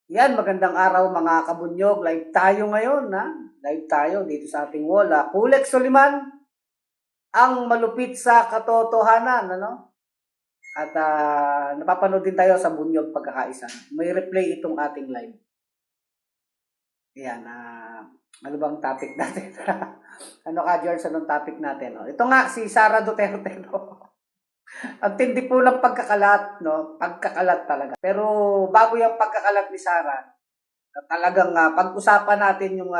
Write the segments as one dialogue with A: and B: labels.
A: Yan, magandang araw mga kabunyog. Live tayo ngayon, ha? Live tayo dito sa ating wall. Kulex Soliman, ang malupit sa katotohanan, ano? At napapanood din tayo sa Bunyog Pagkakaisa. May replay itong ating live. Yan, ano bang topic natin? Ano ka, George, anong topic natin? No? Ito nga, si Sara Duterte, no? Ang tindi po ng pagkakalat, no? Pagkakalat talaga. Pero bago yung pagkakalat ni Sara, talagang pag-usapan natin yung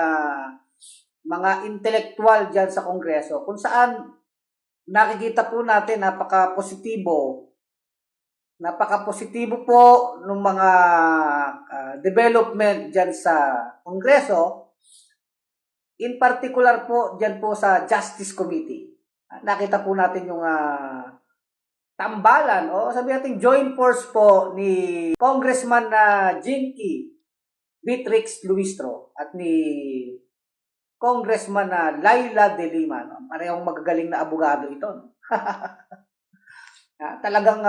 A: mga intelektual dyan sa Kongreso kung saan nakikita po natin napaka-positibo po ng mga development dyan sa Kongreso, in particular po dyan po sa Justice Committee. Nakita po natin yung tambalan o sabi natin joint force po ni Congressman Jinky Beatrix Luistro at ni Congressman Laila De Lima. No? Parehong magagaling na abogado ito. No? Talagang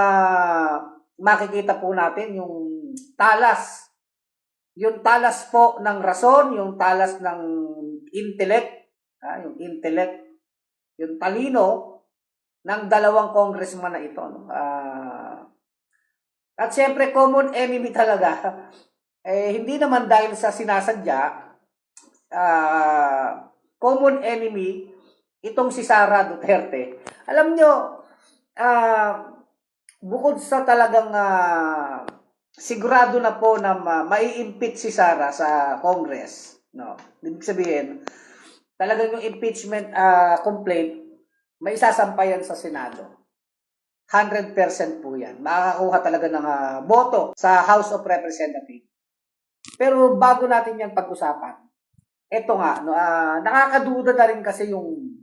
A: makikita po natin yung talas. Yung talas po ng rason, yung talas ng intellect, yung talino ng dalawang congressman na ito. No? At siyempre, common enemy talaga. Hindi naman dahil sa sinasadya, common enemy itong si Sara Duterte. Alam nyo, bukod sa talagang sigurado na po na mai-impeach si Sara sa Congress, no? Ibig sabihin, talagang yung impeachment complaint may isasampayan sa Senado. 100% po yan. Makakakuha talaga ng boto sa House of Representatives. Pero bago natin yan pag-usapan, eto nga, no, nakakaduda na rin kasi yung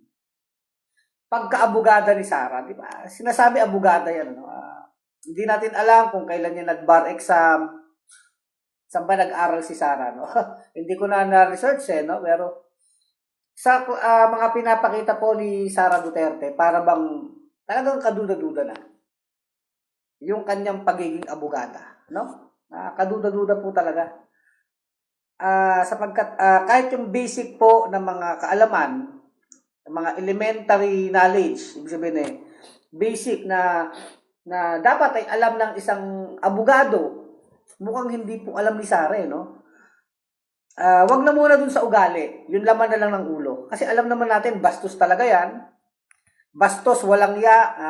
A: pagkaabogada ni Sara, di ba? Sinasabi abogada yan, no? Hindi natin alam kung kailan niya nag-bar exam, saan ba nag-aral si Sara, no? Hindi ko na-research no? Pero sa mga pinapakita po ni Sara Duterte, para bang talagang kaduda-duda na yung kanyang pagiging abogada, no? Kaduda-duda po talaga. Sapagkat kahit yung basic po ng mga kaalaman, mga elementary knowledge, ibig sabihin basic na dapat ay alam ng isang abogado, mukhang hindi po alam ni Sara, no? Wag na muna dun sa ugali, yun laman na lang ng ulo. Kasi alam naman natin, bastos talaga yan. Bastos, walang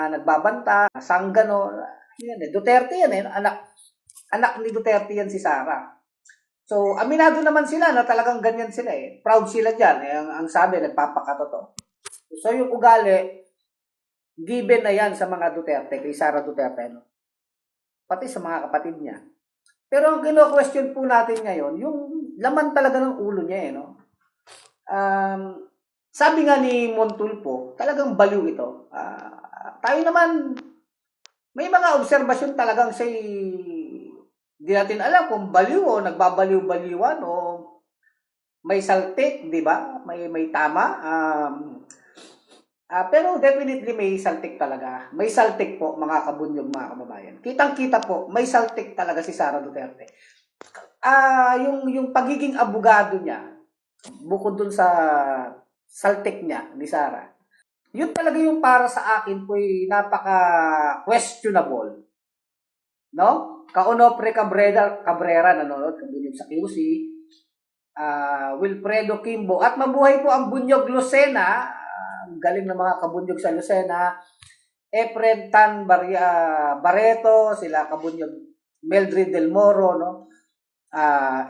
A: nagbabanta, sanggano, yan Duterte yan anak ni Duterte yan si Sara. So, aminado naman sila na talagang ganyan sila Proud sila dyan. Ang sabi, nagpapakatotoo. So, yung ugali, given na yan sa mga Duterte, kay Sara Duterte, no? Pati sa mga kapatid niya. Pero ang kino-question po natin ngayon, yung laman talaga ng ulo niya, no? Sabi nga ni Montulfo, talagang baliw ito. Tayo naman, may mga obserbasyon talagang di natin alam kung baliw o nagbabaliw-baliwan o may saltik, di ba? May tama. Pero definitely may saltik talaga. May saltik po, mga kabunyog, mga kababayan. Kitang-kita po, may saltik talaga si Sara Duterte. Yung pagiging abogado niya, bukod dun sa saltik niya ni Sara, yun talaga yung para sa akin po'y napaka-questionable. No? Kaonofre Cabrera nanonood, kabunyog sa QC, Wilfredo Kimbo, at mabuhay po ang Bunyog Lucena, galing ng mga kabunyog sa Lucena, Efren Tan Barreto, sila kabunyog Mildred Del Moro, no?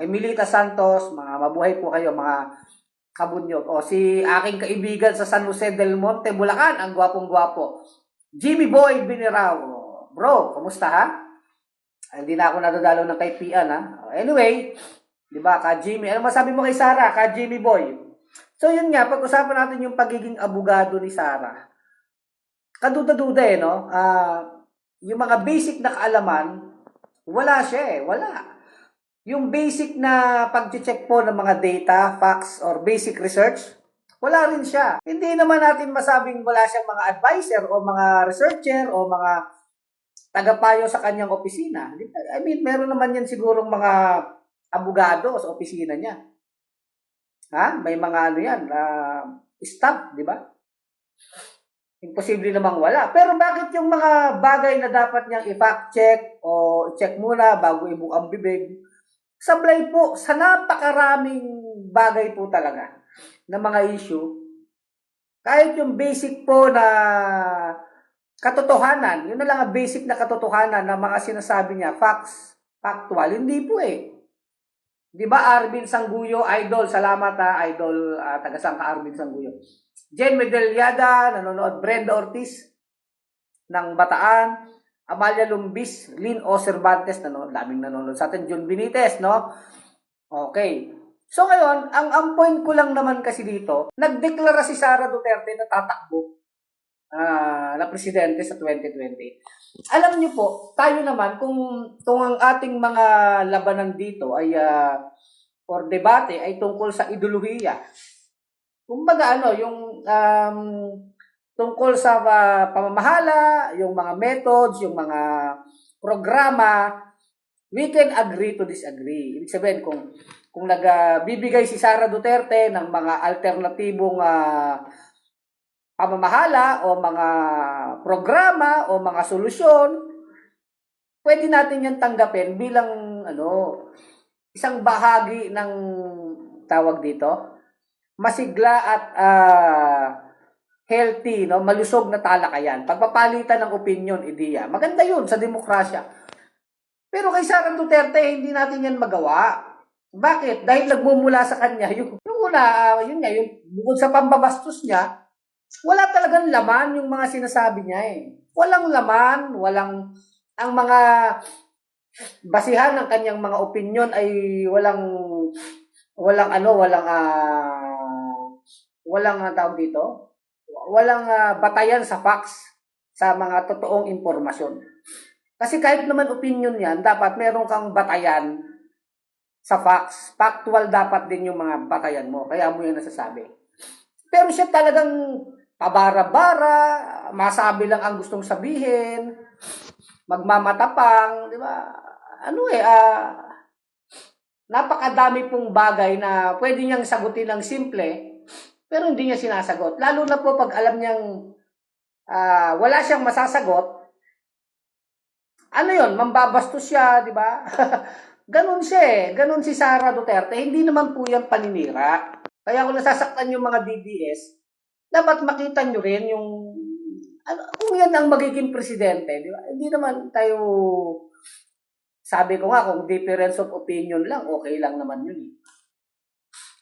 A: Emilita Santos, mga mabuhay po kayo mga kabunyog. O si aking kaibigan sa San Jose del Monte, Bulacan, ang gwapong-gwapo, Jimmy Boy Binirao. Bro, kumusta ha? Hindi na ako nadadalo ng kay Pian Anyway, di ba, ka Jimmy, ano masabi mo kay Sara, ka Jimmy Boy? So yun nga, pag-usapan natin yung pagiging abogado ni Sara. Kaduda-duda no? Yung mga basic na kaalaman, wala siya wala. Yung basic na pag-check po ng mga data, facts, or basic research, wala rin siya. Hindi naman natin masabing wala siyang mga advisor o mga researcher o mga tagapayo sa kanyang opisina. I mean, meron naman yan sigurong mga abogado sa opisina niya. Ha? May mga ano yan, staff, di ba? Imposible namang wala. Pero bakit yung mga bagay na dapat niyang i-fact check o check muna bago ibukang bibig, sablay po sa napakaraming bagay po talaga na mga issue. Kahit yung basic po na katotohanan, yun na lang ang basic na katotohanan na mga sinasabi niya, facts, factual, hindi po eh. Di ba Arvin Sangguyo, idol, salamat idol, taga-sangka Arvin Sangguyo. Jen Medellada, nanonood, Brenda Ortiz ng Bataan, Amalia Lumbis, Lynn O. Cervantes, daming nanonood sa atin, John Benitez, no? Okay. So ngayon, ang point ko lang naman kasi dito, nagdeklara si Sara Duterte na tatakbo na presidente sa 2020. Alam niyo po, tayo naman, kung ang ating mga labanan dito ay or debate ay tungkol sa ideolohiya. Kumbaga yung tungkol sa pamamahala, yung mga methods, yung mga programa, we can agree to disagree. Ibig sabihin, kung nagbibigay si Sara Duterte ng mga alternatibong pamamahala o mga programa o mga solusyon, pwede natin yan tanggapin bilang isang bahagi ng tawag dito, masigla at healthy, malusog na talakayan. Pagpapalitan ng opinion, ideya. Maganda yun sa demokrasya. Pero kay Sara Duterte, hindi natin yan magawa. Bakit? Dahil nagmumula sa kanya, yung bukod sa pambabastos niya, wala talagang laman yung mga sinasabi niya eh. Walang laman, ang mga basihan ng kanyang mga opinion ay walang tawag dito, walang batayan sa facts, sa mga totoong impormasyon. Kasi kahit naman opinion yan, dapat meron kang batayan sa facts. Factual dapat din yung mga batayan mo, kaya mo yan nasasabi. Pero siya talagang pabara-bara, masabi lang ang gustong sabihin, magmamatapang, di ba? Napakadami pong bagay na pwede niyang sagutin ng simple, pero hindi niya sinasagot. Lalo na po pag alam niyang wala siyang masasagot, mambabastos siya, di ba? Ganon siya eh. Ganon si Sara Duterte. Hindi naman po yan paninira. Kaya kung nasasaktan yung mga DDS, dapat makita nyo rin yung kung yan ang magiging presidente, di ba? Hindi naman tayo, sabi ko nga, kung difference of opinion lang, okay lang naman yun.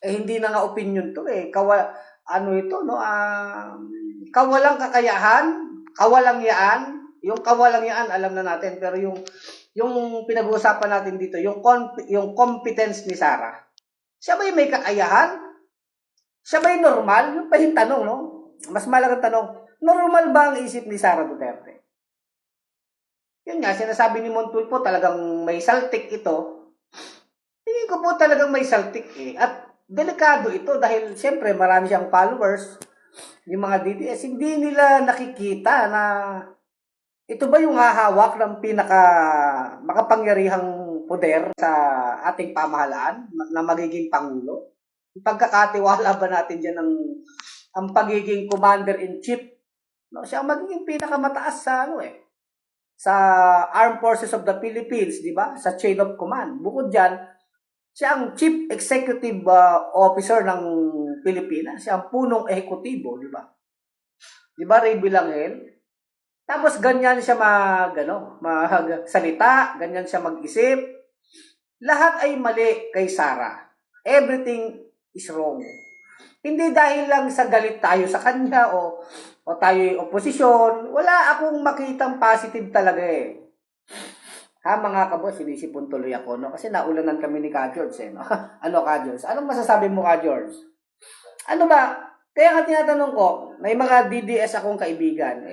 A: Hindi na nga opinion to eh. Kawalang kakayahan, kawalang yaan. Yung kawalang yaan, alam na natin. Pero yung pinag-uusapan natin dito, yung competence ni Sara. Siya ba'y may kakayahan? Siya ba'y normal? Yung pa yung tanong, no? Mas malagang tanong, normal ba ang isip ni Sara Duterte? Yun nga, sinasabi ni Montulfo, talagang may saltik ito. Tingin ko po talagang may saltik eh. At delikado ito dahil siyempre marami siyang followers. Yung mga DDS, hindi nila nakikita na ito ba yung hahawak ng makapangyarihang poder sa ating pamahalaan na magiging pangulo? Pagkakatiwala ba natin dyan ang pagiging commander-in-chief? Siya ang magiging pinakamataas sa Armed Forces of the Philippines, di ba? Sa chain of command. Bukod dyan, siya ang Chief Executive Officer ng Pilipinas. Siya ang punong ehekutibo, di ba? Di ba, Ray Bilangel? Tapos ganyan siya magsalita, ganyan siya mag-isip. Lahat ay mali kay Sara. Everything is wrong. Hindi dahil lang sa galit tayo sa kanya o tayo'y oposisyon. Wala akong makitang positive talaga eh. Mga kabos, sinisipon tuloy ako, no? Kasi naulanan kami ni Ka George, eh, no? Ka George? Anong masasabi mo, Ka George? Kaya nga tinatanong ko, may mga DDS akong kaibigan.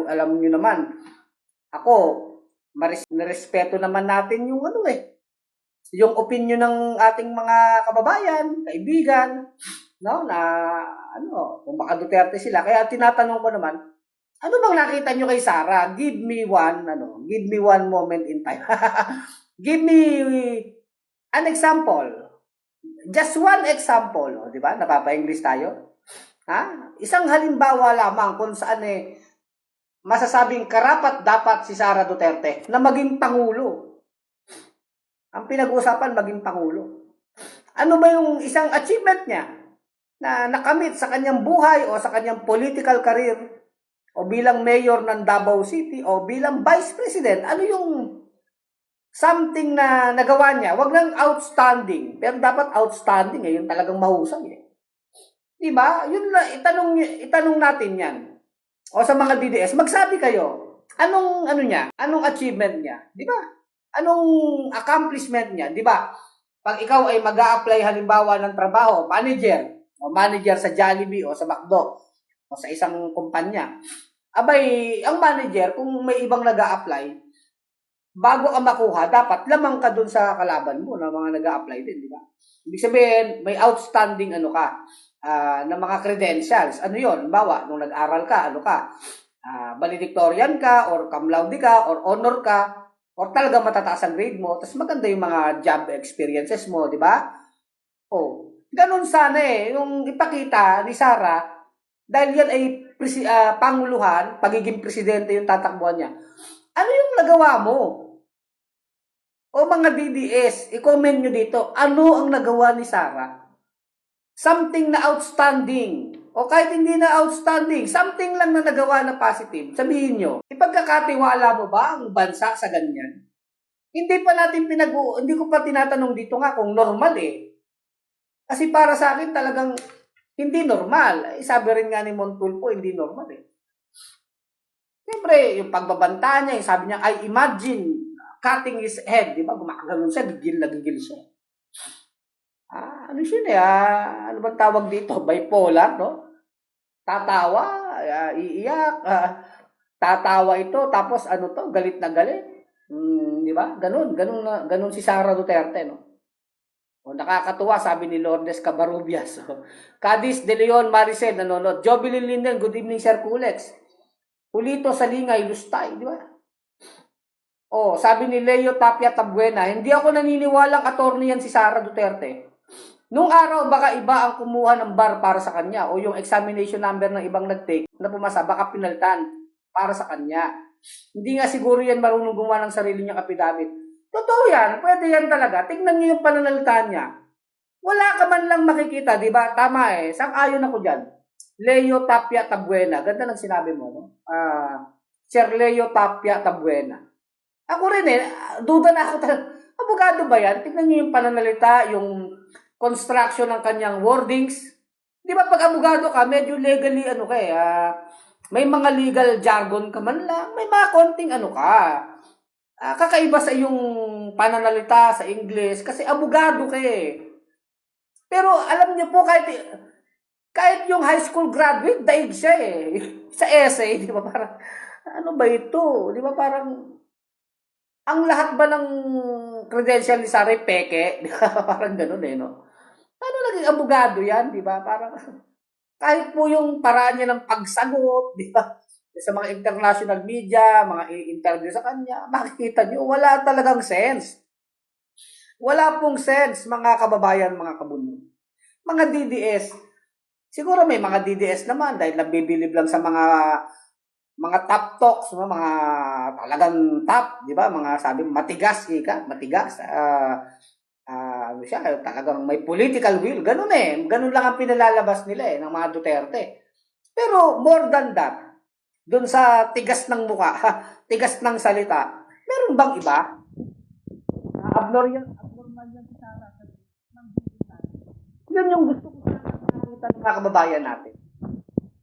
A: Alam niyo naman, ako, nirespeto naman natin yung yung opinion ng ating mga kababayan, kaibigan, no? Kung baka Duterte sila. Kaya tinatanong ko naman, ano bang nakita nyo kay Sara? Give me one moment in time. Give me An example, just one example, di ba? Napapa-English tayo. Ha? Isang halimbawa lamang kung saan masasabing karapat dapat si Sara Duterte na maging pangulo. Ang pinag-uusapan maging pangulo. Ano ba yung isang achievement niya na nakamit sa kanyang buhay o sa kanyang political career o bilang mayor ng Davao City o bilang vice president? Ano yung something na nagawa niya? Wag lang outstanding, pero dapat outstanding yung talagang mahusay Diba? Yun lang, itanong natin yan. O sa mga DDS, magsabi kayo, anong niya? Anong achievement niya? Di ba? Anong accomplishment niya? Di ba? Pag ikaw ay mag-a-apply halimbawa ng trabaho, manager sa Jollibee o sa McDo o sa isang kumpanya. Abay, ang manager, kung may ibang nag-a-apply, bago ka makuha, dapat lamang ka dun sa kalaban mo na mga nag-a-apply din, di ba? Ibig sabihin, may outstanding ng mga credentials. Ano yon? Bawa, nung nag-aral ka, valedictorian ka, or cum laude ka, or honor ka, or talaga matataas ang grade mo, tapos maganda yung mga job experiences mo, di ba? Ganun sana yung ipakita ni Sara, dahil yan ay panguluhan, pagiging presidente yung tatakbuhan niya. Ano yung nagawa mo? O mga DDS, i-comment nyo dito, ano ang nagawa ni Sara? Something na outstanding. O kahit hindi na outstanding, something lang na nagawa na positive. Sabihin nyo, ipagkakatiwala mo ba ang bansa sa ganyan? Hindi ko pa tinatanong dito nga kung normal Kasi para sa akin talagang hindi normal. Sabi rin nga ni Montulfo, hindi normal Siyempre, yung pagbabanta niya, sabi niya, I imagine cutting his head, di ba? Gumagano'n siya, gigil na gigil siya. Ano siya ano bang tawag dito? Bipolar, no? Tatawa, iiyak, tatawa ito, tapos galit na galit. Di ba? Ganun si Sara Duterte, no? Nakakatuwa, sabi ni Lourdes Cabarrubias. Cadiz De Leon Maricel, nanonood. Jovelyn Linden, good evening, Sir Kulex. Pulito Salingay, Lustay, di ba? Sabi ni Leo Tapia Tabuena, hindi ako naniniwalang attorney yan si Sara Duterte. Nung araw, baka iba ang kumuha ng bar para sa kanya o yung examination number ng ibang nag-take na pumasa, baka pinaltan para sa kanya. Hindi nga siguro yan marunong gumawa ng sarili niyang affidavit. Totoo yan, pwede yan talaga. Tingnan niyo yung pananalita niya. Wala ka man lang makikita, di ba? Tama sang-ayon ako dyan. Leo Tapia Tabuena. Ganda ng sinabi mo, no? Sir Leo Tapia Tabuena. Ako rin duda na ako. Abogado ba yan? Tingnan niyo yung pananalita, yung construction ng kanyang wordings. Di ba pag abogado ka, medyo legally may mga legal jargon ka man lang, may mga konting kakaiba sa iyong pananalita sa English kasi abogado ka Pero alam niyo po, kahit yung high school graduate, daig siya sa essay, di ba parang, ano ba ito? Di ba parang, ang lahat ba ng credential ni Sara peke? Di ba parang ganun no? Paano naging abogado yan, di ba? Parang, kahit po yung paraan niya ng pagsagot, di ba? Sa mga international media, mga interview sa kanya, makikita niyo, wala talagang sense. Wala pong sense, mga kababayan, mga kabunyo. Mga DDS, siguro may mga DDS naman dahil nabibilib lang sa mga top talks, mga talagang top, di ba? Mga sabi, matigas. Talagang may political will. Ganun lang ang pinalalabas nila ng mga Duterte. Pero more than that, dun sa tigas ng mukha, tigas ng salita, meron bang iba? Abnormal yan si Sara. Yun yung gusto ko nakita ng mga kababayan natin.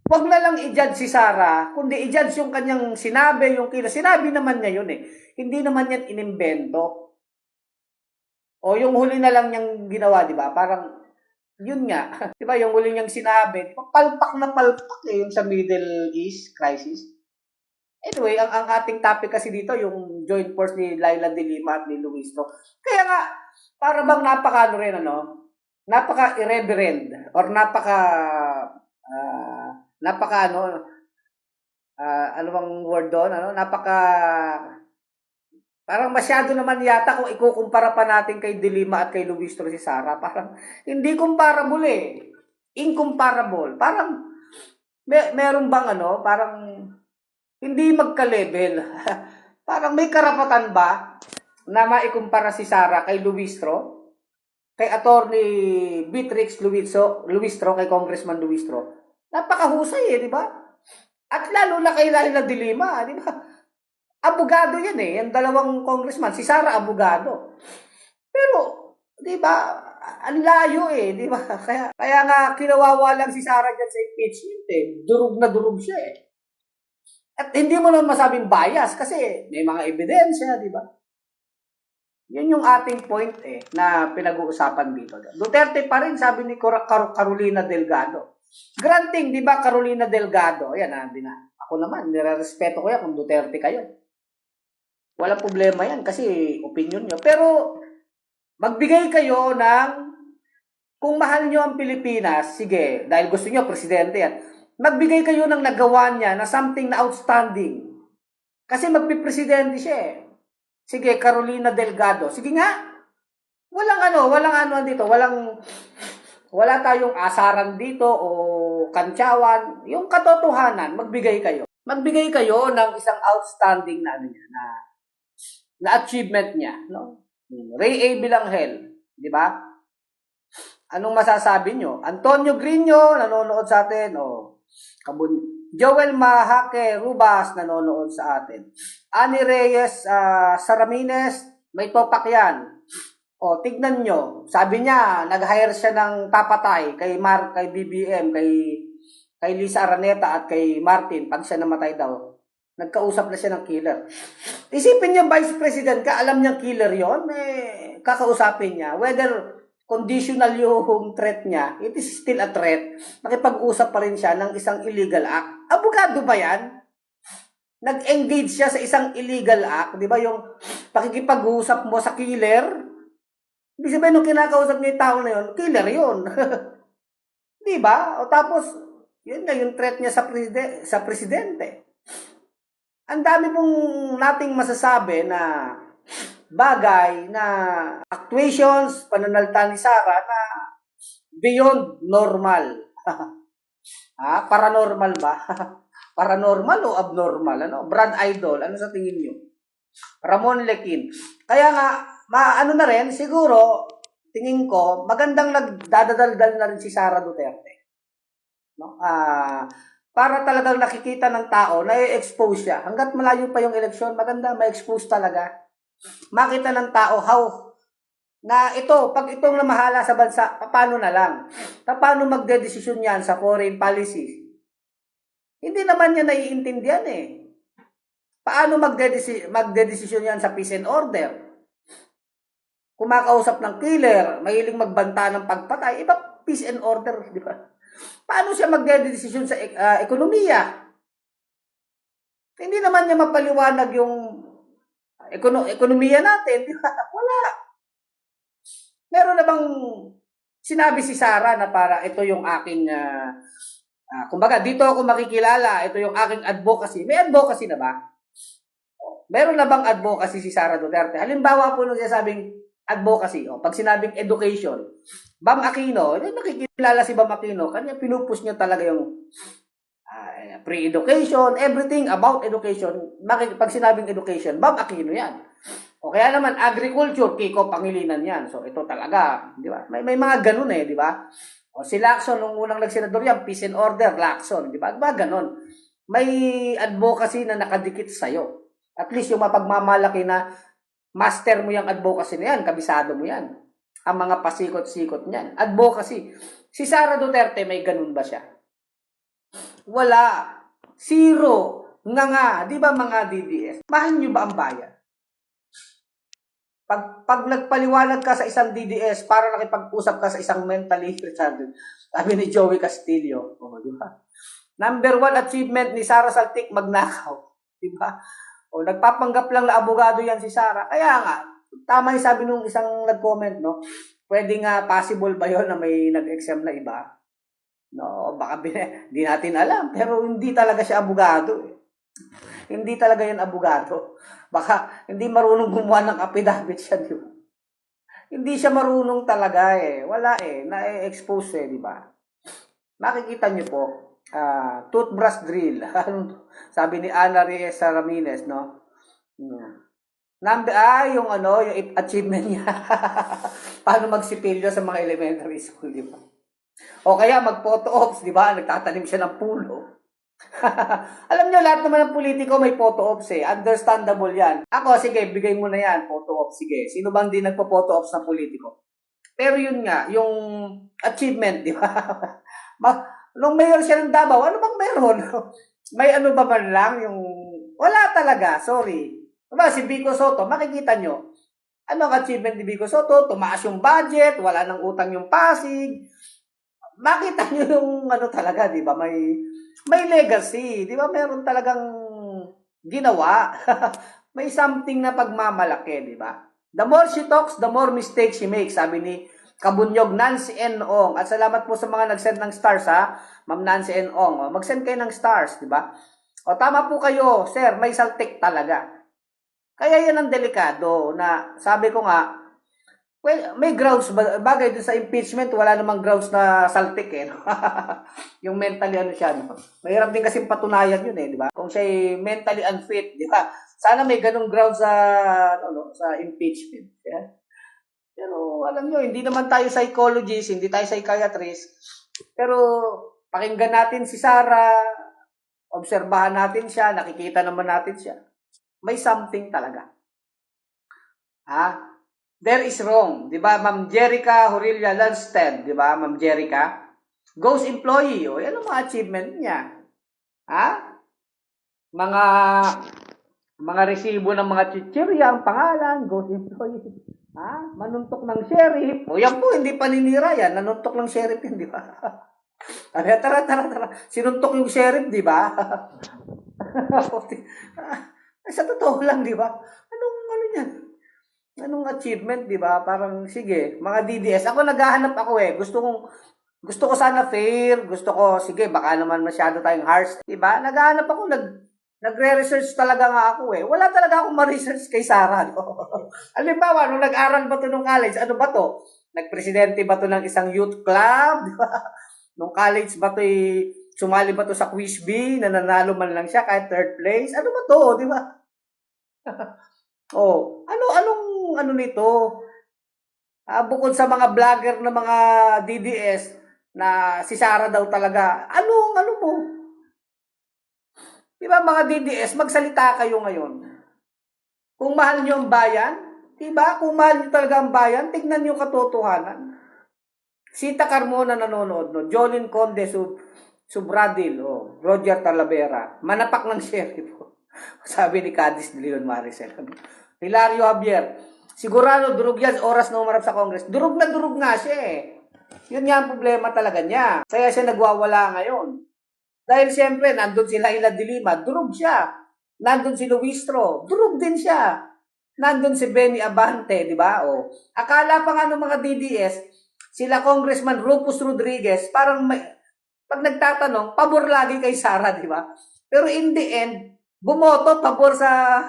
A: Huwag na lang i-judge si Sara, kundi i-judge yung kanyang sinabi, sinabi naman niya yun Hindi naman yan inimbento. O yung huli na lang niyang ginawa, di ba? Parang, yun nga. Di ba, yung huli niyang sinabi, palpak na palpak yung sa Middle East crisis. Anyway, ang ating topic kasi dito, yung joint force ni Laila de Lima at ni Luis. No? Kaya nga, para bang napaka-irreverent or ano bang word doon? Parang masyado naman yata kung ikukumpara pa natin kay Dilima at kay Luistro si Sara. Parang hindi comparable eh. Incomparable. Parang meron bang ano, parang hindi magka-level. Parang may karapatan ba na maikumpara si Sara kay Luistro? Kay Attorney Beatrix Luistro, kay Congressman Luistro. Napakahusay eh, di ba? At lalo na kay Laila de Lima, di ba? Abogado yan eh, yung dalawang congressman. Si Sara, abogado. Pero, di ba, ang layo eh, di ba? Kaya nga, kinawawa lang si Sara dyan sa impeachment eh. Durog na durog siya eh. At hindi mo naman masabing bias kasi may mga ebidensya, di ba? Yun yung ating point eh, na pinag-uusapan dito. Duterte pa rin, sabi ni Carolina Delgado. Granting, di ba, Carolina Delgado, ayan ako naman, nire-respeto ko yan kung Duterte kayo. Walang problema yan kasi opinion nyo. Pero, magbigay kayo ng, kung mahal nyo ang Pilipinas, sige, dahil gusto nyo, presidente yan, magbigay kayo ng nagawa niya na something na outstanding. Kasi magpipresidente siya eh. Sige, Carolina Delgado. Sige nga. Walang ano dito. Wala tayong asaran dito o kantsawan. Yung katotohanan, magbigay kayo. Magbigay kayo ng isang outstanding na ano niya, na achievement niya, no? Ray A. Bilanghel, di ba? Anong masasabi nyo? Antonio Grino, nanonood sa atin, Joel Mahake Rubas, nanonood sa atin. Ani Reyes Saramines, may topak yan. Tignan nyo. Sabi niya, nag-hire siya ng papatay kay BBM, kay Lisa Araneta at kay Martin pag siya namatay daw. Nagkausap na siya ng killer. Isipin niya, Vice President ka, alam niyang killer yon, kakausapin niya. Whether conditional yung threat niya, it is still a threat. Nakipag-usap pa rin siya ng isang illegal act. Abogado ba yan? Nag-engage siya sa isang illegal act. Di ba yung pakikipag-usap mo sa killer? Ibig sabihin, nung kinakausap niya yung tao na yun, killer yun. Di ba? Tapos, yun nga, yung threat niya sa presidente. Ang dami pong nating masasabi na bagay na actuations, pananalita ni Sara na beyond normal. Paranormal ba? Paranormal o abnormal? Ano? Brad Idol, ano sa tingin niyo? Ramon Lekin. Kaya nga, ano na rin, siguro, tingin ko, magandang nagdadaldal na rin si Sara Duterte. No? Para talagang nakikita ng tao na i-expose siya. Hanggat malayo pa yung eleksyon, maganda ma-expose talaga. Makita ng tao how na pag itong namahala sa bansa, paano na lang? Paano magdedesisyon yan sa foreign policy? Hindi naman niya naiintindihan eh. Paano magdedesisyon yan sa peace and order? Kumakausap ng killer, mahiling magbanta ng pagpatay, iba peace and order, di ba? Paano siya magdedesisyon sa ekonomiya? Hindi naman niya mapaliwanag yung ekonomiya natin, di ba? Wala. Meron na bang sinabi si Sara na para ito yung aking, kumbaga, dito ako makikilala, ito yung aking advocacy. May advocacy na ba? Meron na bang advocacy si Sara Duterte? Halimbawa po nung sinasabing advocacy, pag sinabing education, Bam Aquino, nakikilala si Bam Aquino, kanya pinupush niya talaga yung pre-education, everything about education. Pag sinabing education, Bam Aquino yan. O kaya naman, agriculture, Kiko Pangilinan yan. So, ito talaga, di ba? May mga ganun eh, di ba? O si Lacson, nung unang nagsenador yan, peace and order, Lacson, di ba? Diba ganun? May advocacy na nakadikit sa'yo. At least yung mapagmamalaki na master mo yung advocacy na yan, kabisado mo yan. Ang mga pasikot-sikot niyan. Advocacy. Si Sara Duterte, may ganun ba siya? Wala. Zero. Nga. Di ba mga DDS? Mahal nyo ba ang bayan? Pag nagpaliwanag ka sa isang DDS, para nakipag-usap ka sa isang mentally retarded. Sabi ni Joey Castillo. Di ba? Number 1 achievement ni Sara Saltik, magnakaw. Di ba? Nagpapanggap lang na abogado yan si Sara. Kaya nga, tama yung sabi nung isang nag-comment, no? Pwede nga possible ba yun na may nag-exam na iba? No, baka di natin alam. Pero hindi talaga siya abogado. Eh. Hindi talaga yan abogado. Baka hindi marunong gumawa ng affidavit siya, di ba? Hindi siya marunong talaga eh. Wala eh. Na-expose eh, di ba? Makikita niyo po, toothbrush drill. Sabi ni Ana Reyes Ramirez, no? Yung ano, yung achievement niya. Paano magsipilyo sa mga elementary school, di ba? O kaya mag-photo ops, di ba? Nagtatanim siya ng puno. Alam niyo, lahat naman ng politiko may photo ops eh. Understandable yan. Ako, sige, bigay mo na yan, photo ops. Sige, sino bang di nagpo-photo ops na politiko? Pero yun nga, yung achievement, di ba? Nung mayor siya ng Davao, ano bang meron? May ano ba man lang yung... Wala talaga, sorry. Diba, si Vico Soto, makikita nyo. Ano ang achievement ni Vico Soto? Tumaas yung budget, wala nang utang yung Pasig. Makita nyo yung ano talaga, di ba? May legacy, di ba? Meron talagang ginawa. May something na pagmamalaki, di ba? The more she talks, the more mistakes she makes, sabi ni Kabunyog Nancy N. Ong. At salamat po sa mga nag-send ng stars, ha? Ma'am Nancy N. Ong. Mag-send kayo ng stars, di ba? O tama po kayo, sir, may saltik talaga. Kaya yan ang delikado na sabi ko nga, well, may grounds, bagay din sa impeachment, wala namang grounds na saltik eh. No? Yung mentally ano siya, no? Mahirap din kasi patunayan yun eh, di ba? Kung siya mentally unfit, di ba? Sana may ganung grounds sa, sa impeachment. Yeah? Pero alam nyo, hindi naman tayo psychologist, hindi tayo psychiatrist. Pero pakinggan natin si Sarah, obserbahan natin siya, nakikita naman natin siya. May something talaga. Ha? There is wrong. Di ba, Ma'am Jerica Horilla Lansted, di ba, Ma'am Jerica? Ghost employee. O, yan ang mga achievement niya. Ha? Mga resibo ng mga chichirya, ang pangalan, ghost employee. Ha? Manuntok ng sheriff. O, yan po, hindi paninira yan. Nanuntok ng sheriff yan, di ba? Tara. Sinuntok yung sheriff, di ba? Sa totoo lang, di ba? Ano yan? Anong achievement, di ba? Parang, sige, mga DDS. Ako, naghahanap ako eh. Gusto ko sana fair. Gusto ko, sige, baka naman masyado tayong harsh. Di ba? Naghahanap ako, nagre-research talaga nga ako eh. Wala talaga akong ma-research kay Sarah. No? Halimbawa, nung nag-aral ba to nung college, ano ba to? Nagpresidente ba to ng isang youth club? Di ba? Nung college ba to sumali ba to sa quiz bee, na nanalo man lang siya kahit third place? Ano ba to? Di ba? Oh, anong nito? Bukod sa mga vlogger na mga DDS na si Sarah daw talaga, ano mo? Di ba mga DDS, magsalita kayo ngayon. Kung mahal nyo ang bayan, di ba? Kung mahal nyo talaga ang bayan, tignan nyo katotohanan. Sita Carmona nanonood, no? Jolene Conde Subradil, Roger Talavera, manapak ng sheriff. Sabi ni Cadiz de Leon Maricel. Hilario Javier, sigurado durog yan oras na umarap sa Congress. Durog na durog nga siya eh. Yun nga ang problema talaga niya. Kaya siya nagwawala ngayon. Dahil siyempre, nandun sila Ila de Lima, durog siya. Nandun si Luistro, durog din siya. Nandun si Benny Abante, di ba? Akala pa nga ng mga DDS, sila Congressman Rufus Rodriguez, parang pag nagtatanong, pabor lagi kay Sara, di ba? Pero in the end, bumoto pabor sa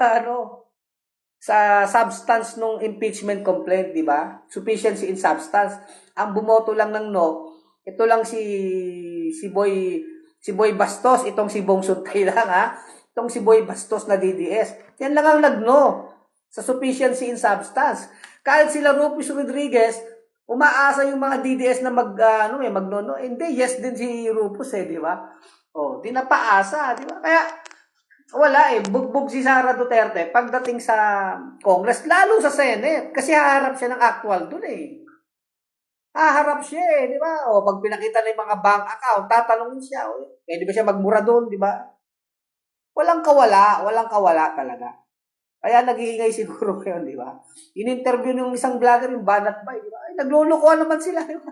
A: sa substance nung impeachment complaint, di ba? Sufficiency in substance. Ang bumoto lang ng no, ito lang si Boy Bastos, itong si Bong Suntay lang ha. Itong si Boy Bastos na DDS. Yan lang ang nagno sa sufficiency in substance. Kahit sila Rufus Rodriguez, umaasa yung mga DDS na magnono. Hindi, yes din si Rufus di ba? Di na paasa, di ba? Kaya wala bugbog si Sara Duterte pagdating sa Congress, lalo sa Senate, kasi haharap siya ng actual dun Haharap siya di ba? Pag pinakita na yung mga bank account, tatanungin siya, di ba siya magmura doon, di ba? Walang kawala talaga. Kaya nag-iingay siguro ngayon, di ba? In-interview ng isang vlogger, yung Banat Bay, di ba? Naglulukuhan naman sila, di ba?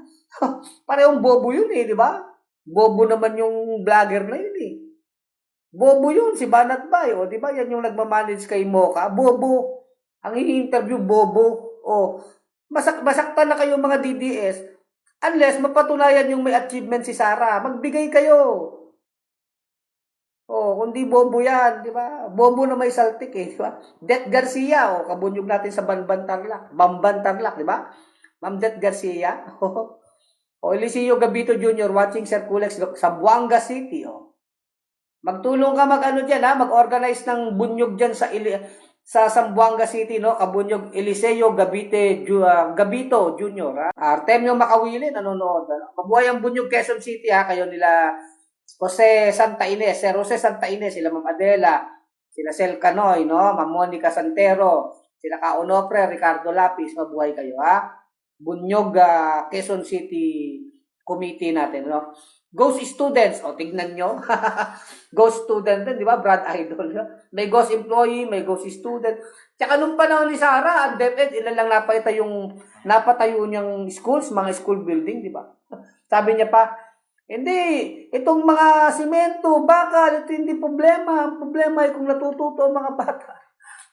A: Parehong bobo yun di ba? Bobo naman yung vlogger na yun Bobo yun, si Banat Bay, di ba? Yan yung nagmamanage kay Mocha. Bobo. Ang i-interview, bobo. Masaktan na kayo mga DDS. Unless mapatunayan yung may achievement si Sara. Magbigay kayo. kundi Bobo yan, di ba? Bobo na may saltik eh, di ba? Det Garcia, kabunyog natin sa Banban Tarlac. Bamban Tarlac, di ba? Ma'am Det Garcia. Eliseo Gabito Jr. watching Sir Kulex sa Buanga City, Magtulong ka mag-ano diyan ha, mag-organize ng bunyog diyan sa Zamboanga City, no? Kabunyog Eliseo Gabito Jr. ha. Artemio Makawili nanonood. Mabuhay ang bunyog Quezon City ha, kayo nila Jose Santa Ines, Sir Jose Santa Ines, sila Ma'am Adela, sila Sel Canoy, no? Ma'am Monica Santero, sila Ka Onofre, Ricardo Lapis, mabuhay kayo ha. Bunyog Quezon City committee natin, no? Ghost students, tignan nyo. Ghost student din, di ba? Brad Idol. May ghost employee, may ghost student. Tsaka nung panahon ni Sara, ang DepEd, ilan lang napatayo niyang schools, mga school building, di ba? Sabi niya pa, hindi, itong mga simento, bakal, ito hindi problema. Ang problema ay kung natututo ang mga bata.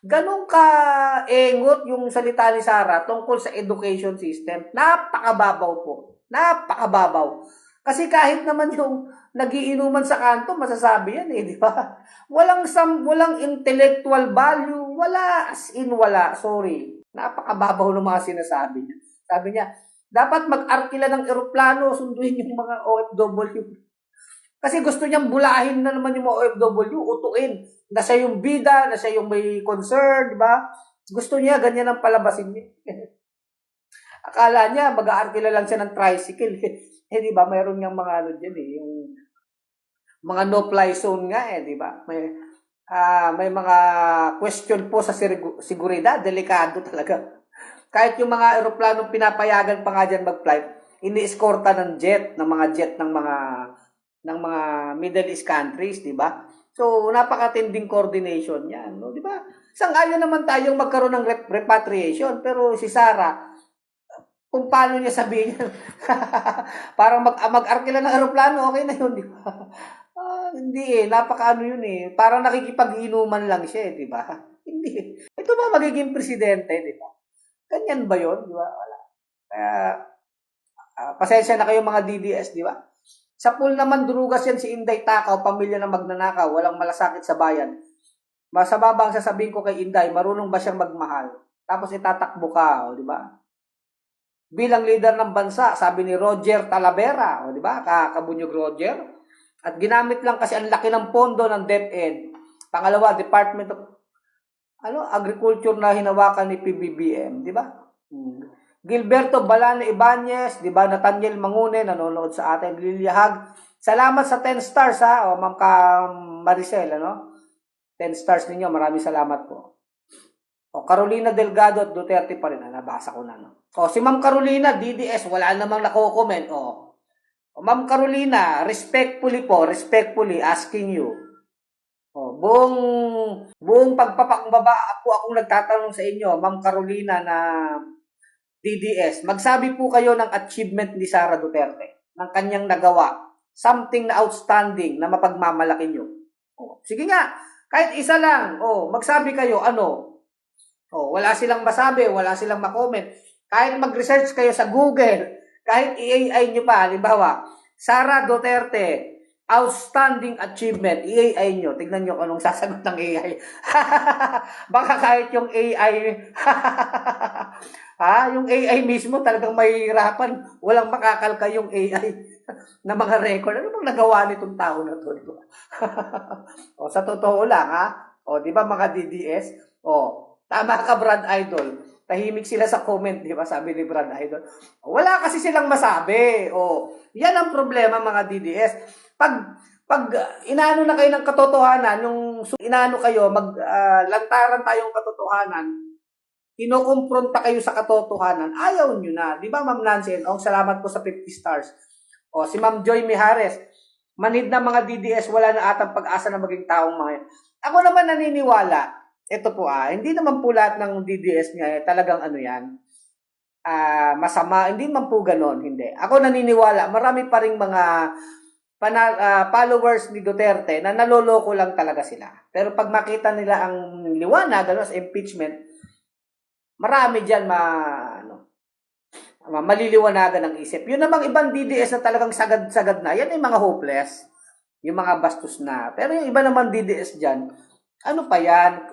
A: Ganun ka-engot yung salita ni Sara tungkol sa education system. Napakababaw po. Napakababaw. Kasi kahit naman yung nagiinuman sa kanto, masasabi yan di ba? Walang intellectual value, wala, as in wala, sorry. Napakababaw ng mga sinasabi niya. Sabi niya, dapat mag-arkila ng eroplano, sunduin yung mga OFW. Kasi gusto niyang bulahin na naman yung mga OFW, utuin. Na siya yung bida, na siya yung may concern, di ba? Gusto niya, ganyan ang palabasin niya. Akala niya, mag-aarkila lang siya ng tricycle. Di ba? Mayroon niyang mga ano dyan yung mga no-fly zone nga di ba? May mga question po sa seguridad, delikado talaga. Kahit yung mga eroplanong pinapayagan pa nga dyan mag-flight, ini-escorta ng mga jet ng mga Middle East countries, di ba? So, napakatinding coordination yan, no? Di ba? Sang-ayon naman tayong magkaroon ng repatriation, pero si Sara, kung paano niya sabihin, parang mag-arkila ng aeroplano, okay na yun, di ba? Hindi napakaano yun parang nakikipag-inuman lang siya di ba? Hindi. Ito ba magiging presidente, di ba? Ganyan ba yun, di ba? Wala. Kaya, pasensya na kayo mga DDS, di ba? Sa pool naman, durugas yan si Inday Takaw, pamilya ng magnanakaw, walang malasakit sa bayan. Masababang sasabihin ko kay Inday, marunong ba siyang magmahal? Tapos itatakbo ka, di ba? Bilang leader ng bansa, sabi ni Roger Talavera, di ba? Kabunyog Roger. At ginamit lang kasi ang laki ng pondo ng DepEd. Pangalawa, Department of Agriculture na hinawakan ni PBBM, di ba? Gilberto Balane Ibanez, di ba? Nathaniel Mangune, nanonood sa atin. Liliahag. Salamat sa 10 stars, ha? Ma'am Maricel, 10 stars ninyo. Maraming salamat po. Carolina Delgado at Duterte pa rin. Nabasa ko na, si Ma'am Carolina, DDS, wala namang nako-comment. Ma'am Carolina, respectfully asking you. Buong pagpapakumbaba po akong nagtatanong sa inyo, Ma'am Carolina na DDS, magsabi po kayo ng achievement ni Sara Duterte, ng kanyang nagawa, something na outstanding na mapagmamalaki nyo. Sige nga, kahit isa lang, magsabi kayo, wala silang masabi, wala silang makomment. Kahit mag-research kayo sa Google, kahit i-AI nyo pa, halimbawa, Sara Duterte, outstanding achievement, i-AI nyo. Tignan nyo anong sasagot ng AI. Baka kahit yung AI, yung AI mismo talagang mahihirapan. Walang makakalka yung AI na mga record. Ano bang nagawa nitong tao na to? Sa totoo lang, di ba mga DDS? Tama ka, Brad Idol. Tahimik sila sa comment, di ba? Sabi ni Brad Idol. Wala kasi silang masabi. Yan ang problema, mga DDS. Pag inaano na kayo ng katotohanan, yung inaano kayo, lantaran tayong katotohanan, kinukumpronta kayo sa katotohanan, ayaw nyo na. Di ba, Ma'am Nancy? Salamat po sa 50 stars. Si Ma'am Joy Mijares, manid na mga DDS, wala na atang pag-asa na maging taong mga yan. Ako naman naniniwala, ito po hindi naman po lahat ng DDS nga talagang yan, masama, hindi man po ganon, hindi. Ako naniniwala, marami pa ring mga followers ni Duterte na naloloko lang talaga sila. Pero pag makita nila ang liwanag, sa impeachment, marami dyan maliliwanagan ng isip. Yun namang ibang DDS na talagang sagad-sagad na, yan ay mga hopeless. yung mga bastos na. Pero yung iba naman DDS dyan, ano pa yan,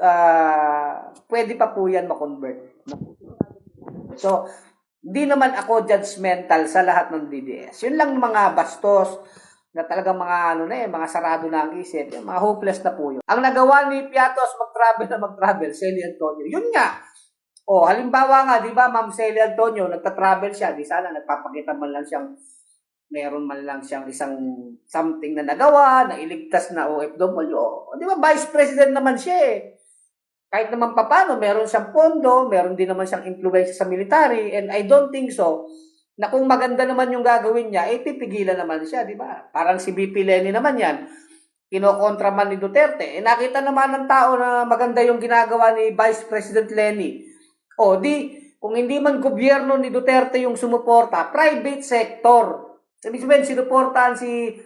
A: pwede pa po yan makonvert. So, di naman ako judgmental sa lahat ng DDS. Yun lang mga bastos na talagang mga mga sarado na ang isip, yung mga hopeless na po yun. Ang nagawa ni Piatos mag-travel, Celi Antonio. Yun nga. O, halimbawa nga, di ba, Ma'am Celi Antonio, nagta-travel siya, di sana nagpapakita man lang siyang meron man lang siyang isang something na nagawa, na iligtas na OFW. O, di ba, Vice President naman siya eh. Kahit naman papano, meron siyang pondo, meron din naman siyang influence sa military, and I don't think so, na kung maganda naman yung gagawin niya, pipigilan naman siya, di ba? Parang si BP Leni naman yan, kinokontra man ni Duterte. Nakita naman ng tao na maganda yung ginagawa ni Vice President Leni. O, kung hindi man gobyerno ni Duterte yung sumuporta, private sector. Ibig sabihin, sinuportahan si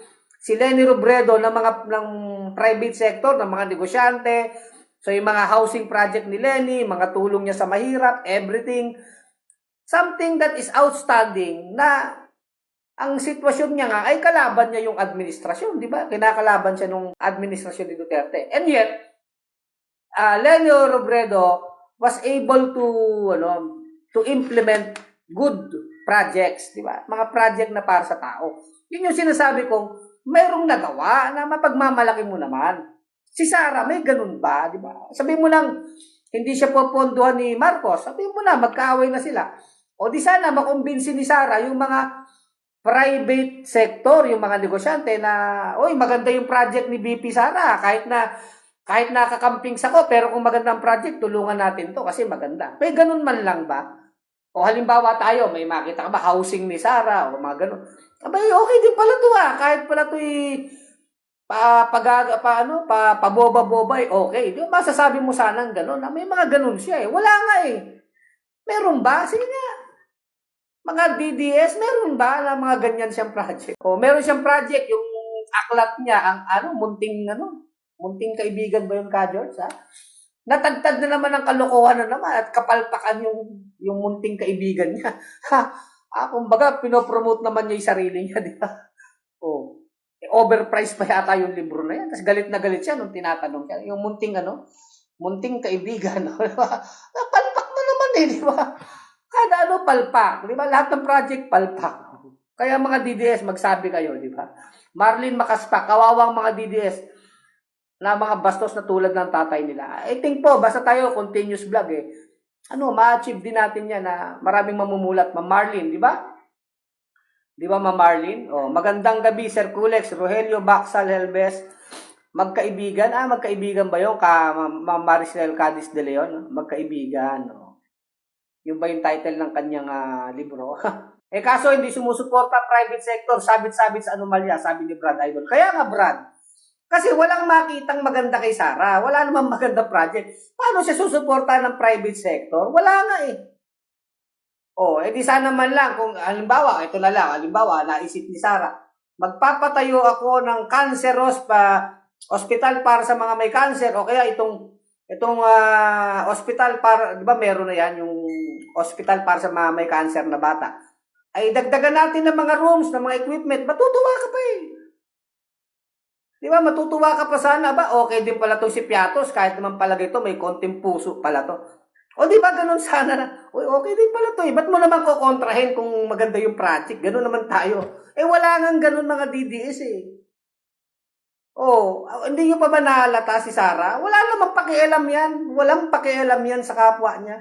A: Leni Robredo ng private sector, ng mga negosyante. So, yung mga housing project ni Leni, mga tulong niya sa mahirap, everything. Something that is outstanding na ang sitwasyon niya nga ay kalaban niya yung administrasyon, di ba? Kinakalaban siya nung administrasyon ni Duterte. And yet, Leni Robredo was able to implement good projects, di ba? Mga project na para sa tao. Yun yung sinasabi kong mayroong nagawa na mapagmamalaki mo naman. Si Sara, may ganun ba? Di ba? Sabihin mo lang, hindi siya popondohan ni Marcos. Sabihin mo na, magkaaway na sila. O di sana, makumbinsi ni Sara yung mga private sector, yung mga negosyante na, maganda yung project ni BP Sara. Kahit nakakamping ko, pero kung maganda ang project, tulungan natin to kasi maganda. May ganun man lang ba? O halimbawa tayo, may makita ka ba, housing ni Sara, o mga ganun. Abay, okay din pala to kahit pala to paboba-bobay, okay. Di ba masasabi mo sanang gano'n? May mga gano'n siya eh. Wala nga eh. Meron ba? Sige nga. Mga DDS, meron ba na mga ganyan siyang project? O meron siyang project, yung aklat niya, ang munting kaibigan ba yung ka-George, ha? Natagtad na naman ang kalokohan na naman at kapalpakan yung munting kaibigan niya. Kumbaga, pinopromote naman niya yung sarili niya, di ba? Overpriced pa yata yung libro na yan. Tapos galit na galit siya nung tinatanong siya. Yung munting kaibigan. Palpak mo naman eh, di ba? Kada palpak. Di ba? Lahat ng project, palpak. Kaya mga DDS, magsabi kayo, di ba? Marlene Macaspa, kawawang mga DDS na mga bastos na tulad ng tatay nila. I think po, basta tayo, continuous vlog eh. Ma-achieve din natin yan na maraming mamumulat. Ma'am Marlene, di ba? Di ba, Ma'am Marlene? Magandang gabi, Sir Kulex, Rogelio Baxal Helves. Magkaibigan? Magkaibigan ba yun? Ma'am Maricel Cadiz de Leon? Magkaibigan. Yung ba yung title ng kanyang libro? Kaso hindi sumusuporta private sector, sabit-sabit sa anomalya, sabi ni Brad Idol. Kaya nga, Brad, kasi walang makitang maganda kay Sara. Wala namang maganda project. Paano siya susuporta ng private sector? Wala nga eh. Di sana man lang, kung halimbawa, naisip ni Sara, magpapatayo ako ng cancer hospital para sa mga may cancer, o kaya itong hospital para, di ba meron na yan, yung hospital para sa mga may cancer na bata, ay dagdagan natin ng mga rooms, ng mga equipment, matutuwa ka pa eh. Di ba, matutuwa ka pa sana ba? Okay din pala itong si Piatos, kahit naman pala ito, may konting puso pala to. Di ba ganun sana na, okay din pala to eh. Ba't mo naman kukontrahin kung maganda yung project? Ganun naman tayo. Wala nang ganun mga DDS eh. Hindi nyo pa ba nahalata si Sara? Wala namang pakialam yan. Walang pakialam yan sa kapwa niya.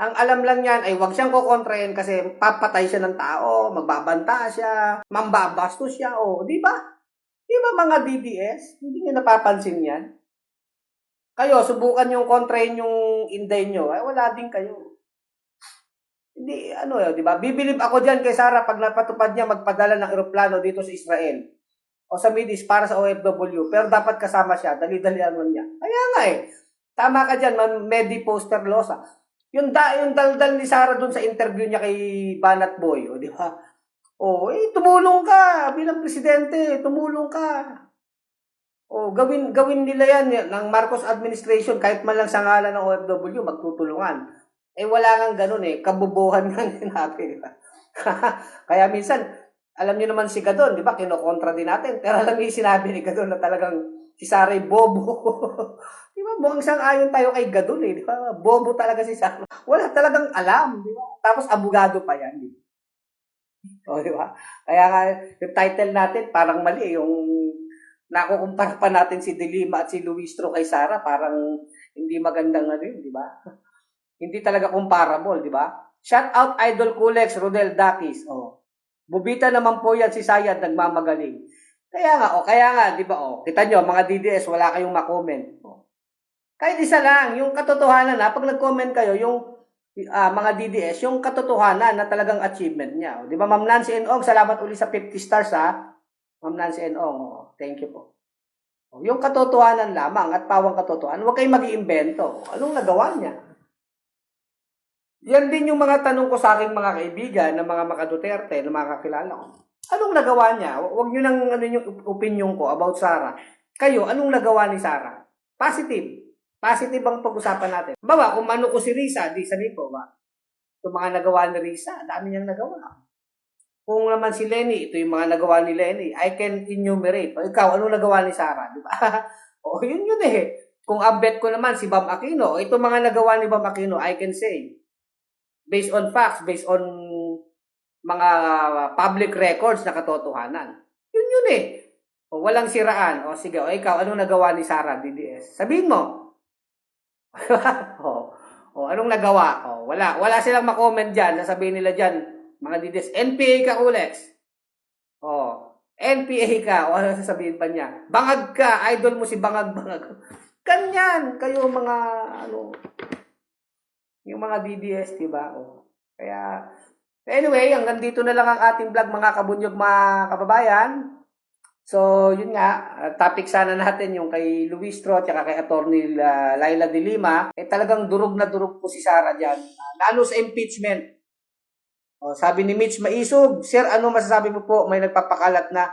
A: Ang alam lang yan ay huwag siyang kukontrahin kasi papatay siya ng tao, magbabanta siya, mambabastos siya. Di ba? Di ba mga DDS? Hindi nyo napapansin yan? Kayo, subukan yung kontrahin yung inday nyo. Wala din kayo. Hindi, di ba? Bibilib ako dyan kay Sara pag napatupad niya magpadala ng eroplano dito sa Israel. O sa Middle East para sa OFW. Pero dapat kasama siya. Dali-dalian niya. Kaya nga eh. Tama ka dyan, Medi Poster Losa. Yung daldal ni Sara dun sa interview niya kay Banat Boy. Di ba? Tumulong ka bilang presidente. Tumulong ka. Gawin nila yan ng Marcos administration kahit man lang sa ngalan ng OFW magtutulungan. Wala kang ganun eh. Kabubuhan nga natin. Kaya minsan, Alam niyo naman si Gadon, di ba? Kinokontra din natin. Pero alam niyo yung sinabi ni Gadon na talagang si Sara ay bobo. Di ba? Mukhang sang-ayon tayo kay Gadon eh. Di ba? Bobo talaga si Sara. Wala talagang alam. Di ba? Tapos abogado pa yan. Di ba? O, di ba? Kaya nga, yung title natin parang mali. Yung nakukumpara pa natin si Dilima at si Luistro kay Sara. Parang hindi magandang ano yun, di ba? Hindi talaga comparable, di ba? Shout out Idol Kulex, Rodel Dakis. Oh. Bubita naman po yan si Sayad, nagmamagaling. Kaya nga, di ba, kita nyo, mga DDS, wala kayong makomment. Kahit isa lang, yung katotohanan na, pag nag-comment kayo, yung mga DDS, yung katotohanan na talagang achievement niya. Di ba, Ma'am Nancy Enong, salamat uli sa 50 stars, ha? Ma'am Nancy Enong, thank you po. Yung katotohanan lamang at pawang katotohanan, huwag kayong mag-iimbento. Anong nagawa niya? Yan din yung mga tanong ko sa aking mga kaibigan, ng mga Duterte, ng mga kakilala ko. Anong nagawa niya? Huwag nyo nang ano yung opinion ko about Sara. Kayo, anong nagawa ni Sara? Positive. Positive ang pag-usapan natin. Bawa, kung ano ko si Risa, di sabihin ko ba? Itong mga nagawa ni Risa, dami niyang nagawa. Kung naman si Lenny, ito yung mga nagawa ni Lenny, I can enumerate. O ikaw, anong nagawa ni Sara? Di ba? O, yun eh. Kung abet ko naman si Bam Aquino, ito mga nagawa ni Bam Aquino, I can say. Based on facts, based on mga public records na katotohanan. Yun eh. O, walang siraan. O sige, ikaw, anong nagawa ni Sara DDS? Sabihin mo. Anong nagawa? Wala silang makomment dyan. Sasabihin nila dyan, mga DDS, NPA ka, Kulex. NPA ka. O ano sasabihin pa niya? Bangag ka. Idol mo si Bangag. Ganyan. Kayo mga, yung mga DDS, diba? Kaya, anyway, hanggang dito na lang ang ating vlog, mga kabunyog, mga kababayan. So, yun nga, topic sana natin yung kay Luistro at kay Attorney Laila de Lima. Talagang durog na durog po si Sara dyan. Lalo sa impeachment. Sabi ni Mitch Maisog, Sir, ano masasabi mo po? May nagpapakalat na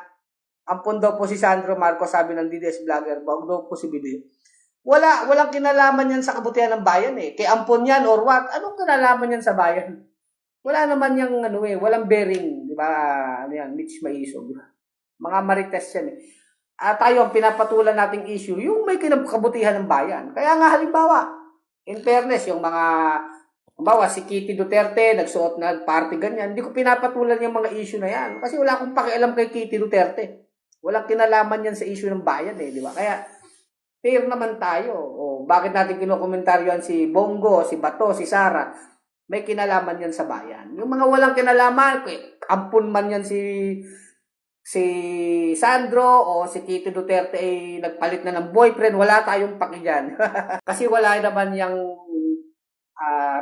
A: ampun daw po si Sandro Marcos, sabi ng DDS vlogger, wag daw po si Bibi. Walang kinalaman yan sa kabutihan ng bayan eh. Kay ampun yan or what? Anong kinalaman yan sa bayan? Wala naman yung walang bearing, di ba? Ano yan, Mitch Maisog, di ba? Mga marites yan eh. Tayo ang pinapatulan nating issue, yung may kabutihan ng bayan. Kaya nga halimbawa, in fairness, yung mga, halimbawa si Kitty Duterte, nagsuot na party ganyan, hindi ko pinapatulan yung mga issue na yan. Kasi wala akong pakialam kay Kitty Duterte. Walang kinalaman yan sa issue ng bayan eh, di ba? Kaya, fair naman tayo. Bakit natin kinukomentaryoan si Bongo, si Bato, si Sara? May kinalaman yan sa bayan. Yung mga walang kinalaman, ampun man yan si Sandro o si Kitty Duterte ay nagpalit na ng boyfriend, wala tayong paki dyan. Kasi wala naman yung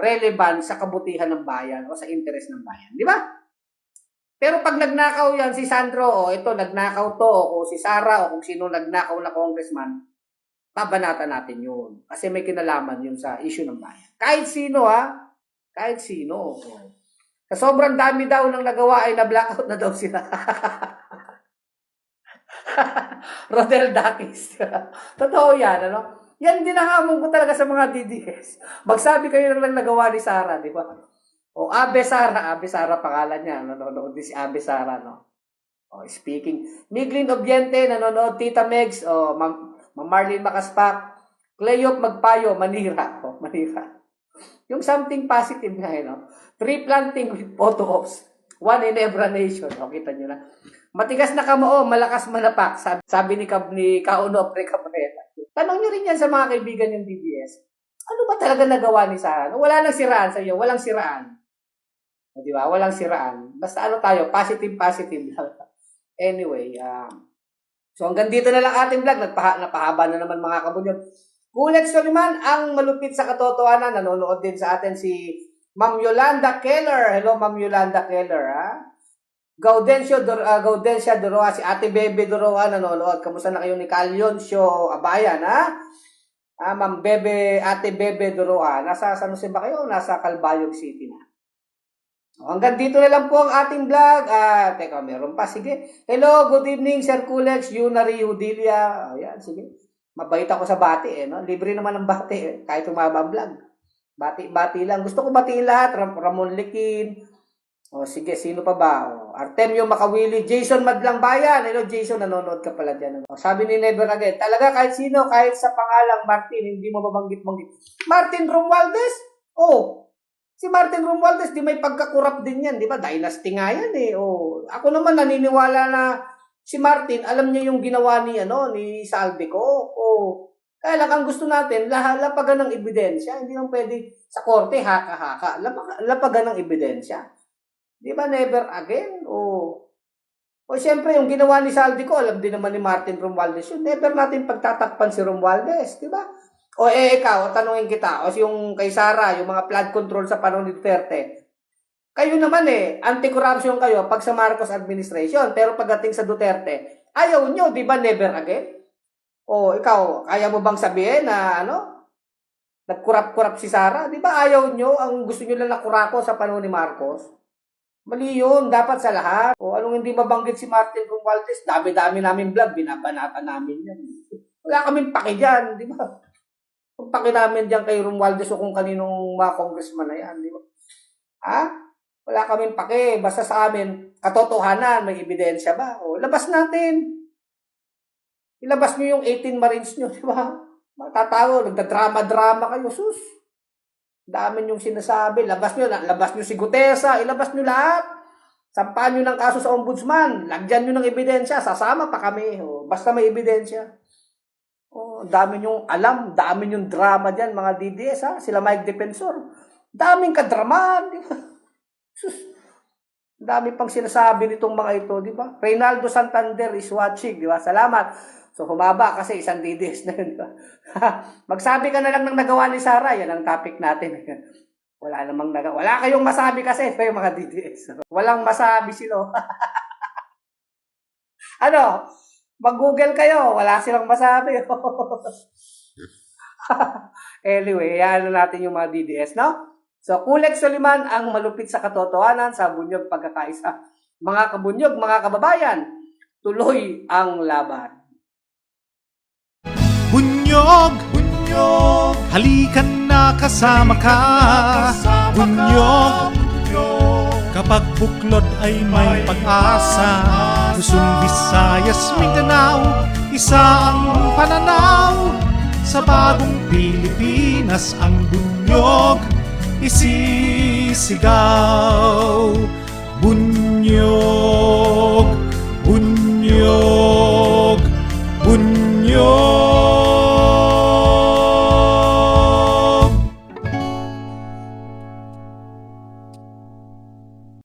A: relevant sa kabutihan ng bayan o sa interest ng bayan. Di ba? Pero pag nagnakaw yan si Sandro, ito nagnakaw to, o si Sara, o kung sino nagnakaw na congressman, babanatan natin yun. Kasi may kinalaman yun sa issue ng bayan. Kahit sino kahit sino. Sa sobrang dami daw ng nagawa ay na-blackout na daw sila. Rodel Dakis. Totoo yan, Yan din ang hamon ko talaga sa mga DDS. Magsabi kayo lang nagawa ni Sara, di ba? Abe Sara pangalan niya. Nanonood din si Abe Sara, speaking. Miglin Obiente, nanonood. Tita Megs, Ma'am Marlene Makaspak. Cleop Magpayo, Manira. Manira. Yung something positive nga, Tree planting with photo ops. One in every nation. Kita nyo na. Matigas na kamoo, malakas manapak. Sabi ni Kauno Pre Cabrera. Tanong nyo rin yan sa mga kaibigan yung DDS. Ano ba talaga nagawa ni Sara? Wala nang siraan sa iyo. Walang siraan. Di ba? Walang siraan. Basta tayo, positive lang. Anyway, so hanggang dito na lang ating vlog. Napahaba na naman mga kabunyog. Kulex Soliman, ang malupit sa katotohanan. Nanonood din sa atin si Ma'am Yolanda Keller. Hello, Ma'am Yolanda Keller, Gaudencio Doroa, si Ate Bebe Doroa nanonood. Kamusta na kayo ni Calyoncio Abayan, Ma'am Bebe, Ate Bebe Doroa. Nasa San Jose ba kayo? Nasa Calbayog City na. Hanggang dito na lang po ang ating vlog. Teka, meron pa. Sige. Hello, good evening, Sir Kulex, Yunari Udilia. Ayan, sige. Mabait ako sa bati, Libre naman ang bati, kahit umaba ang vlog. Bati lang. Gusto ko batiin lahat. Ramon Likin, O sige, sino pa ba? O, Artemio Makawili, Jason Madlang Bayan. Hello Jason, nanonood ka pala dyan. O, sabi ni Never Again, talaga kahit sino, kahit sa pangalang Martin, hindi mo mabanggit-banggit. Martin Romualdez? Oh, si Martin Romualdez, di may pagkakurap din yan, di ba? Dynasty nga yan eh. Oh, ako naman naniniwala na si Martin, alam niya yung ginawa ni Saldico. Oh, kaya lang ang gusto natin, lapagan ng ebidensya. Hindi lang pwede sa korte, haka-haka. Lapagan ng ebidensya. Di ba, Never Again? O siyempre, yung ginawa ni Saldico, alam din naman ni Martin Romualdez yun. Never natin pagtatakpan si Romualdez, di ba? O ikaw, tanungin kita, o yung kay Sara, yung mga flood control sa panahon ni Duterte. Kayo naman anti-corruption kayo pag sa Marcos administration, pero pagdating sa Duterte, ayaw nyo, di ba, Never Again? O ikaw, kaya mo bang sabihin na nagkurap-kurap si Sara? Di ba ayaw nyo, ang gusto nyo lang nakurako sa panahon ni Marcos? Mali yun, dapat sa lahat. O anong hindi mabanggit si Martin Romualdez? Dami-dami namin vlog, binabanata namin yan. Wala kaming paki dyan, di ba? Kung paki namin dyan kay Romualdez o kung kaninong mga congressman na yan, di ba? Ha? Wala kaming paki. Basta sa amin, katotohanan, may ebidensya ba? O, labas natin. Ilabas nyo yung 18 Marines nyo, di ba? Matatawo, nagdadrama-drama kayo, sus. Dami yung sinasabi. Labas nyo si Gutesa, ilabas nyo lahat. Sampahan nyo ng kaso sa ombudsman. Lagyan nyo ng ebidensya. Sasama pa kami. Basta may ebidensya. Dami nyong alam. Dami yung drama dyan, mga DDS. Ha? Sila Mike Defensor. Daming kadraman. Di ba? Dami pang sinasabi nitong mga ito. Di ba? Reynaldo Santander is watching. Di ba? Salamat. So, humaba kasi isang DDS na yun. Di ba? Magsabi ka na lang ng nagawa ni Sara. Yan ang topic natin. Wala namang nagawa. Wala kayong masabi kasi kayo mga DDS. Walang masabi sila. Mag-google kayo. Wala silang masabi. Anyway, yan natin yung mga DDS, no? So, Kulex Soliman ang malupit sa katotohanan sa bunyog pagkakaisa. Mga kabunyog, mga kababayan, tuloy ang laban.
B: Bunyog, bunyog, halikan na kasama ka. Bunyog, kapag buklod ay may pag-asa. Luzon, Visayas, Mindanao, isa ang pananaw. Sa bagong Pilipinas ang bunyog isisigaw. Bunyog.